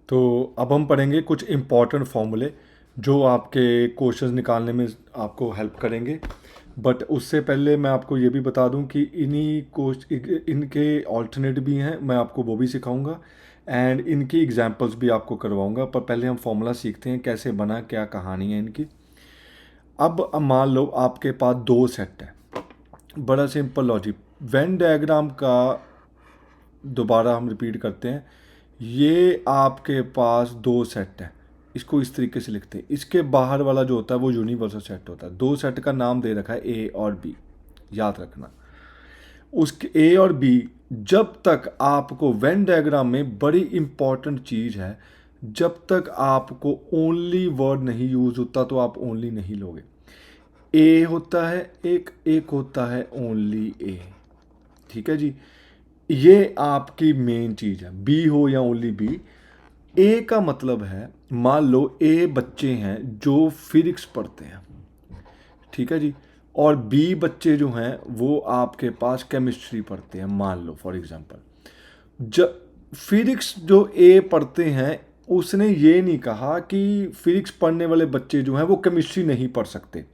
तो अब हम पढ़ेंगे कुछ इम्पॉर्टेंट फॉर्मूले जो आपके क्वेश्चंस निकालने में आपको हेल्प करेंगे। बट उससे पहले मैं आपको ये भी बता दूं कि इनके ऑल्टरनेट भी हैं, मैं आपको वो भी सिखाऊंगा एंड इनकी एग्जांपल्स भी आपको करवाऊंगा। पर पहले हम फॉर्मूला सीखते हैं कैसे बना, क्या कहानी है इनकी। अब मान लो आपके पास दो सेट है, बड़ा सिंपल लॉजिक। वेन डायग्राम का दोबारा हम रिपीट करते हैं। ये आपके पास दो सेट है, इसको इस तरीके से लिखते हैं। इसके बाहर वाला जो होता है वो यूनिवर्सल सेट होता है। दो सेट का नाम दे रखा है ए और बी, याद रखना। उसके ए और बी, जब तक आपको वेन डायग्राम में बड़ी इंपॉर्टेंट चीज़ है, जब तक आपको ओनली वर्ड नहीं यूज होता तो आप ओनली नहीं लोगे। ए होता है एक होता है ओनली ए, ठीक है जी। ये आपकी मेन चीज़ है, बी हो या ओनली बी। ए का मतलब है, मान लो ए बच्चे हैं जो फिजिक्स पढ़ते हैं, ठीक है जी, और बी बच्चे जो हैं वो आपके पास केमिस्ट्री पढ़ते हैं, मान लो फॉर एग्जांपल। जब फिजिक्स जो ए पढ़ते हैं, उसने ये नहीं कहा कि फिजिक्स पढ़ने वाले बच्चे जो हैं वो केमिस्ट्री नहीं पढ़ सकते।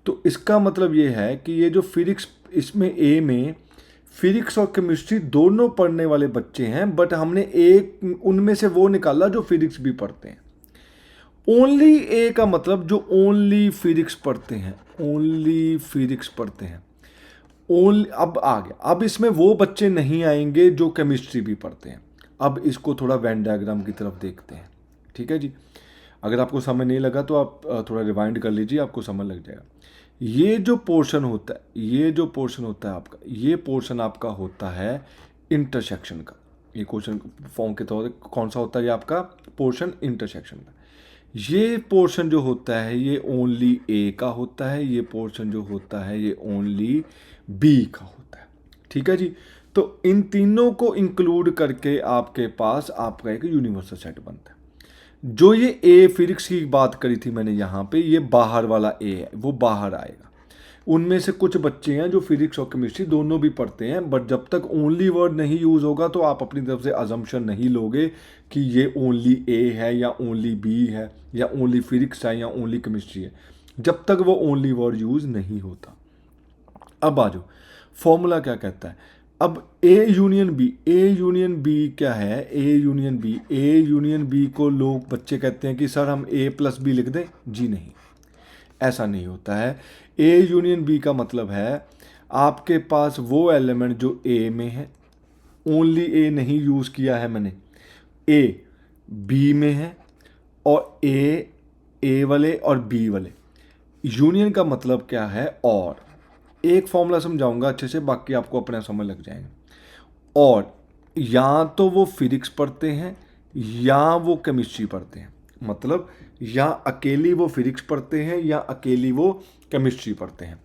तो इसका मतलब ये है कि ये जो फिजिक्स, इसमें ए में फिजिक्स और केमिस्ट्री दोनों पढ़ने वाले बच्चे हैं, बट हमने एक उनमें से वो निकाला जो फिजिक्स भी पढ़ते हैं। ओनली ए का मतलब जो ओनली फिजिक्स पढ़ते हैं, ओनली फिजिक्स पढ़ते हैं। ओनली अब आ गया, अब इसमें वो बच्चे नहीं आएंगे जो केमिस्ट्री भी पढ़ते हैं। अब इसको थोड़ा वेन डायग्राम की तरफ देखते हैं, ठीक है जी। अगर आपको समझ नहीं लगा तो आप थोड़ा रिवाइंड कर लीजिए, आपको समझ लग जाएगा। ये जो पोर्शन होता है, ये जो पोर्शन होता है आपका, ये पोर्शन आपका होता है इंटरसेक्शन का। ये क्वेश्चन फॉर्म के तौर पर कौन सा होता है, ये आपका पोर्शन इंटरसेक्शन का। ये पोर्शन जो होता है ये ओनली ए का होता है, ये पोर्शन जो होता है ये ओनली बी का होता है, ठीक है जी। तो इन तीनों को इंक्लूड करके आपके पास आपका एक यूनिवर्सल सेट बनता है। जो ये ए फिजिक्स की बात करी थी मैंने यहाँ पे, ये बाहर वाला ए है, वो बाहर आएगा। उनमें से कुछ बच्चे हैं जो फिजिक्स और केमिस्ट्री दोनों भी पढ़ते हैं, बट जब तक ओनली वर्ड नहीं यूज होगा तो आप अपनी तरफ से अजम्पशन नहीं लोगे कि ये ओनली ए है या ओनली बी है या ओनली फिजिक्स है या ओनली केमिस्ट्री है, जब तक वो ओनली वर्ड यूज नहीं होता। अब आ जाओ, फॉर्मूला क्या कहता है। अब A union B, A union B क्या है, A union B, A union B को लोग बच्चे कहते हैं कि सर हम ए प्लस बी लिख दें। जी नहीं, ऐसा नहीं होता है। ए यूनियन बी का मतलब है आपके पास वो एलिमेंट जो ए में है, ओनली ए नहीं यूज़ किया है मैंने, ए बी में है, और ए वाले और बी वाले। यूनियन का मतलब क्या है, और एक फॉर्मूला समझाऊंगा अच्छे से, बाकी आपको अपने समझ लग जाएंगे। और या तो वो फिजिक्स पढ़ते हैं या वो केमिस्ट्री पढ़ते हैं, मतलब या अकेली वो फिजिक्स पढ़ते हैं या अकेली वो केमिस्ट्री पढ़ते हैं।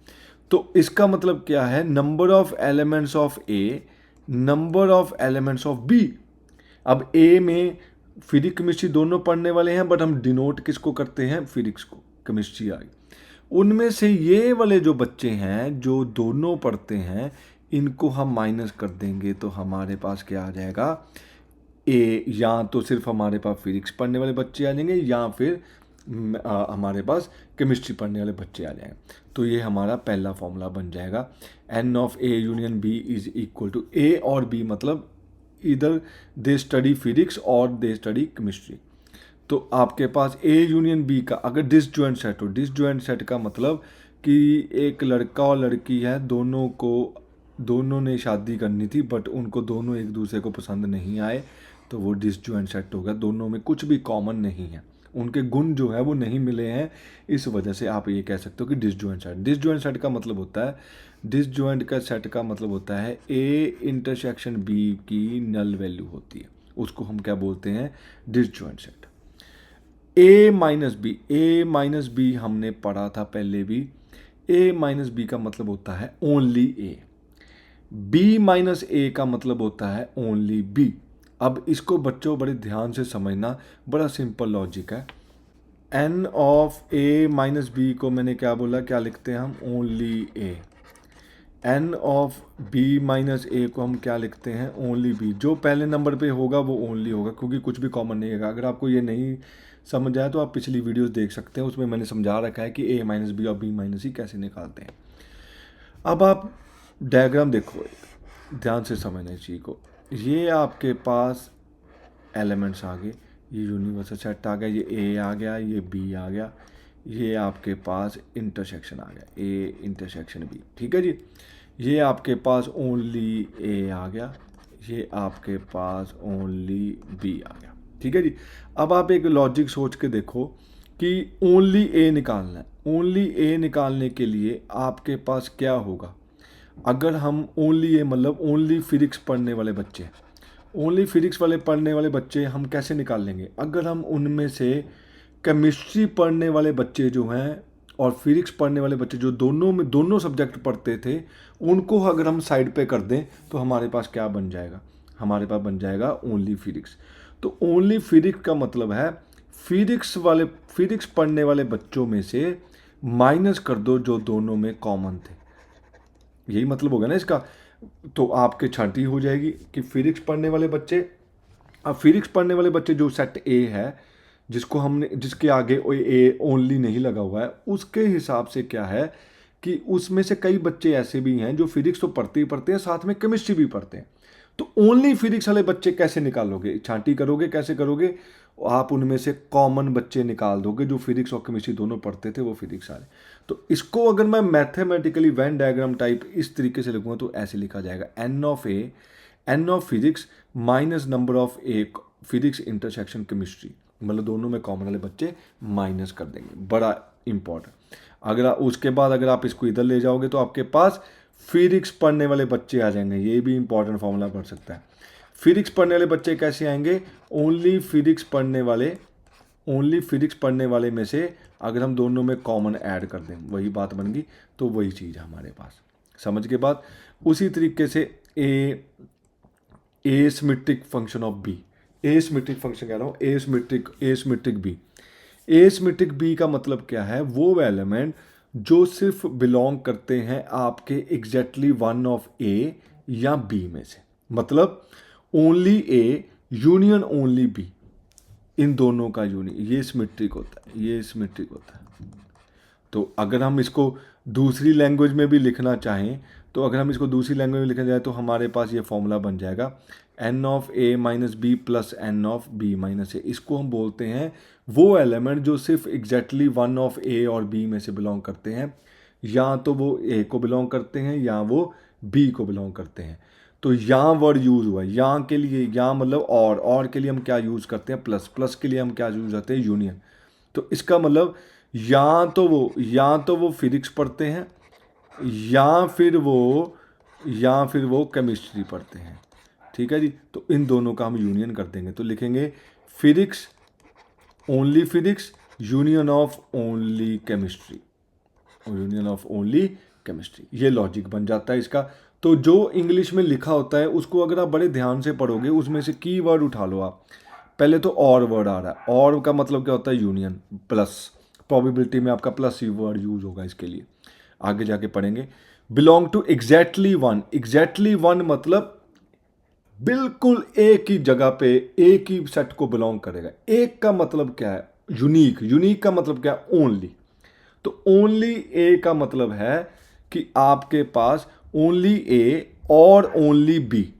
तो इसका मतलब क्या है, number of elements of A, number of elements of B. अब ए में फिजिक्स केमिस्ट्री दोनों पढ़ने वाले हैं, बट हम डिनोट किसको करते हैं, फिजिक्स को, केमिस्ट्री आ गई। उनमें से ये वाले जो बच्चे हैं जो दोनों पढ़ते हैं, इनको हम माइनस कर देंगे तो हमारे पास क्या आ जाएगा, ए। या तो सिर्फ हमारे पास फिजिक्स पढ़ने वाले बच्चे आ जाएंगे या फिर हमारे पास केमिस्ट्री पढ़ने वाले बच्चे आ जाएंगे। तो ये हमारा पहला फॉर्मूला बन जाएगा, n of A union B is equal to A और बी, मतलब इधर दे स्टडी फिजिक्स और दे स्टडी केमिस्ट्री। तो आपके पास ए यूनियन बी का अगर डिसजॉइंट सेट हो, डिसजॉइंट सेट का मतलब कि एक लड़का और लड़की है, दोनों ने शादी करनी थी, बट उनको दोनों एक दूसरे को पसंद नहीं आए, तो वो डिसजॉइंट सेट हो गया। दोनों में कुछ भी कॉमन नहीं है, उनके गुण जो है वो नहीं मिले हैं, इस वजह से आप ये कह सकते हो कि डिसजॉइंट सेट। डिसजॉइंट सेट का मतलब होता है, डिसजॉइंट का सेट का मतलब होता है ए इंटरसेक्शन बी की नल वैल्यू होती है, उसको हम क्या बोलते हैं, डिसजॉइंट सेट। ए माइनस बी, ए माइनस बी हमने पढ़ा था पहले भी। ए माइनस बी का मतलब होता है ओनली ए, बी माइनस ए का मतलब होता है ओनली बी। अब इसको बच्चों बड़े ध्यान से समझना, बड़ा सिंपल लॉजिक है। N of A minus B को मैंने क्या बोला, क्या लिखते हैं हम, only A. N of B minus A को हम क्या लिखते हैं, ओनली बी। जो पहले नंबर पे होगा वो ओनली होगा, क्योंकि कुछ भी कॉमन नहीं होगा। अगर आपको ये नहीं समझ आया तो आप पिछली वीडियोस देख सकते हैं, उसमें मैंने समझा रखा है कि ए माइनस बी और बी माइनस सी कैसे निकालते हैं। अब आप डायग्राम देखो, ध्यान से समझना इस चीज़ को। ये आपके पास एलिमेंट्स आ गए, ये यूनिवर्सल सेट आ गया, ये ए आ गया, ये बी आ गया, ये आपके पास इंटरसेक्शन आ गया, ए इंटरसेक्शन बी, ठीक है जी। ये आपके पास ओनली ए आ गया, ये आपके पास ओनली बी आ गया, ठीक है जी। अब आप एक लॉजिक सोच के देखो कि ओनली ए निकालना है। ओनली ए निकालने के लिए आपके पास क्या होगा? अगर हम ओनली ए मतलब ओनली फिजिक्स पढ़ने वाले बच्चे, ओनली फिजिक्स वाले पढ़ने वाले बच्चे हम कैसे निकाल लेंगे? अगर हम उनमें से केमिस्ट्री पढ़ने वाले बच्चे जो हैं और फिजिक्स पढ़ने वाले बच्चे जो दोनों सब्जेक्ट पढ़ते थे, उनको अगर हम साइड पे कर दें तो हमारे पास क्या बन जाएगा? हमारे पास बन जाएगा ओनली फिजिक्स। तो ओनली फिजिक्स का मतलब है फिजिक्स पढ़ने वाले बच्चों में से माइनस कर दो जो दोनों में कॉमन थे। यही मतलब होगा ना इसका। तो आपके छांटी हो जाएगी कि फिजिक्स पढ़ने वाले बच्चे, अब फिजिक्स पढ़ने वाले बच्चे जो सेट ए है, जिसको हमने जिसके आगे ए ओनली नहीं लगा हुआ है, उसके हिसाब से क्या है कि उसमें से कई बच्चे ऐसे भी हैं जो फिजिक्स तो पढ़ते ही पढ़ते हैं, साथ में केमिस्ट्री भी पढ़ते हैं। तो ओनली फिजिक्स वाले बच्चे कैसे निकालोगे? छांटी करोगे, कैसे करोगे? आप उनमें से कॉमन बच्चे निकाल दोगे जो फिजिक्स और केमिस्ट्री दोनों पढ़ते थे, वो फिजिक्स वाले। तो इसको अगर मैं मैथमेटिकली वेन डायग्राम टाइप इस तरीके से लिखूंगा तो ऐसे लिखा जाएगा, n of physics minus number of A physics intersection chemistry, मतलब दोनों में कॉमन वाले बच्चे माइनस कर देंगे। बड़ा इंपॉर्टेंट। उसके बाद अगर आप इसको इधर ले जाओगे तो आपके पास फिजिक्स पढ़ने वाले बच्चे आ जाएंगे। ये भी इंपॉर्टेंट फॉर्मूला पढ़ सकता है। फिजिक्स पढ़ने वाले बच्चे कैसे आएंगे? ओनली फिजिक्स पढ़ने वाले में से अगर हम दोनों में कॉमन ऐड कर दें, वही बात बन गई। तो वही चीज़ है हमारे पास, समझ के बाद। उसी तरीके से A symmetric function of B, A symmetric function कह रहा हूँ, ए सिमेट्रिक बी का मतलब क्या है? वो एलिमेंट जो सिर्फ बिलोंग करते हैं आपके एग्जैक्टली वन ऑफ ए या बी में से, मतलब only A union only B, इन दोनों का यूनियन, ये सिमेट्रिक होता है। तो अगर हम इसको दूसरी लैंग्वेज में भी लिखना चाहें, तो अगर हम इसको दूसरी लैंग्वेज में लिखना चाहें तो हमारे पास ये फॉर्मूला बन जाएगा, n of A minus B plus n of B minus A. इसको हम बोलते हैं वो एलिमेंट जो सिर्फ एग्जैक्टली वन ऑफ ए और बी में से बिलोंग करते हैं, या तो वो ए को बिलोंग करते हैं या वो बी को बिलोंग करते हैं। तो यहाँ वर्ड यूज़ हुआ है, यहाँ के लिए, यहाँ मतलब और के लिए हम क्या यूज़ करते हैं? प्लस के लिए हम क्या यूज़ करते हैं? यूनियन। तो इसका मतलब या तो वो फिजिक्स पढ़ते हैं या फिर वो केमिस्ट्री पढ़ते हैं, ठीक है जी। तो इन दोनों का हम यूनियन कर देंगे, तो लिखेंगे physics union of only chemistry, ये लॉजिक बन जाता है इसका। तो जो इंग्लिश में लिखा होता है उसको अगर आप बड़े ध्यान से पढ़ोगे, उसमें से की वर्ड उठा लो आप। पहले तो और वर्ड आ रहा है, और का मतलब क्या होता है? यूनियन। प्लस, प्रोबेबिलिटी में आपका प्लस ही वर्ड यूज होगा इसके लिए, आगे जाके पढ़ेंगे। बिलोंग टू एग्जैक्टली वन मतलब बिल्कुल एक ही जगह पे एक ही सेट को बिलोंग करेगा। एक का मतलब क्या है? यूनिक का मतलब क्या है? ओनली। तो ओनली ए का मतलब है कि आपके पास ओनली ए और ओनली बी,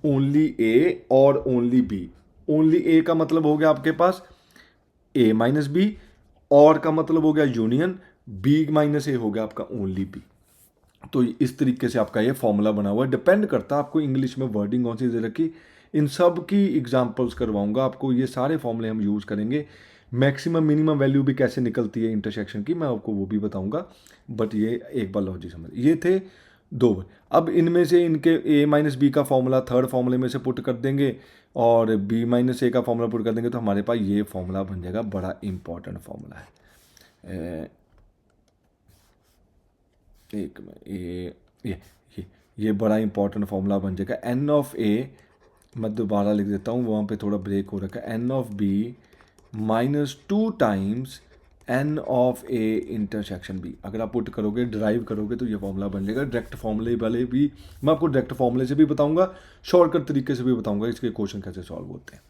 ओनली ए का मतलब हो गया आपके पास ए माइनस बी, और का मतलब हो गया यूनियन, बी माइनस ए हो गया आपका ओनली बी। तो इस तरीके से आपका ये फॉर्मूला बना हुआ है। डिपेंड करता है आपको इंग्लिश में वर्डिंग कौन सी दे रखी, इन सब की एग्जांपल्स करवाऊंगा आपको। ये सारे फॉर्मूले हम यूज़ करेंगे। मैक्सिमम मिनिमम वैल्यू भी कैसे निकलती है इंटरसेक्शन की, मैं आपको वो भी बताऊंगा। बट ये एक बार लॉजिक समझ, ये थे दो। अब इनमें से इनके ए माइनस बी का फॉर्मूला थर्ड फॉर्मूले में से पुट कर देंगे और बी माइनस ए का फॉर्मूला पुट कर देंगे, तो हमारे पास ये फॉर्मूला बन जाएगा। बड़ा इंपॉर्टेंट फॉर्मूला है। एक में ये बड़ा इंपॉर्टेंट फॉर्मूला बन जाएगा। एन ऑफ ए, मैं दोबारा लिख देता हूँ, वहाँ पे थोड़ा ब्रेक हो रखा है। N of B minus 2 times n of A intersection B, अगर आप पुट करोगे ड्राइव करोगे तो ये फॉर्मूला बन जाएगा। डायरेक्ट फॉर्मूले वाले भी मैं आपको डायरेक्ट फॉर्मूले से भी बताऊंगा, शॉर्टकट तरीके से भी बताऊंगा इसके क्वेश्चन कैसे सॉल्व होते हैं।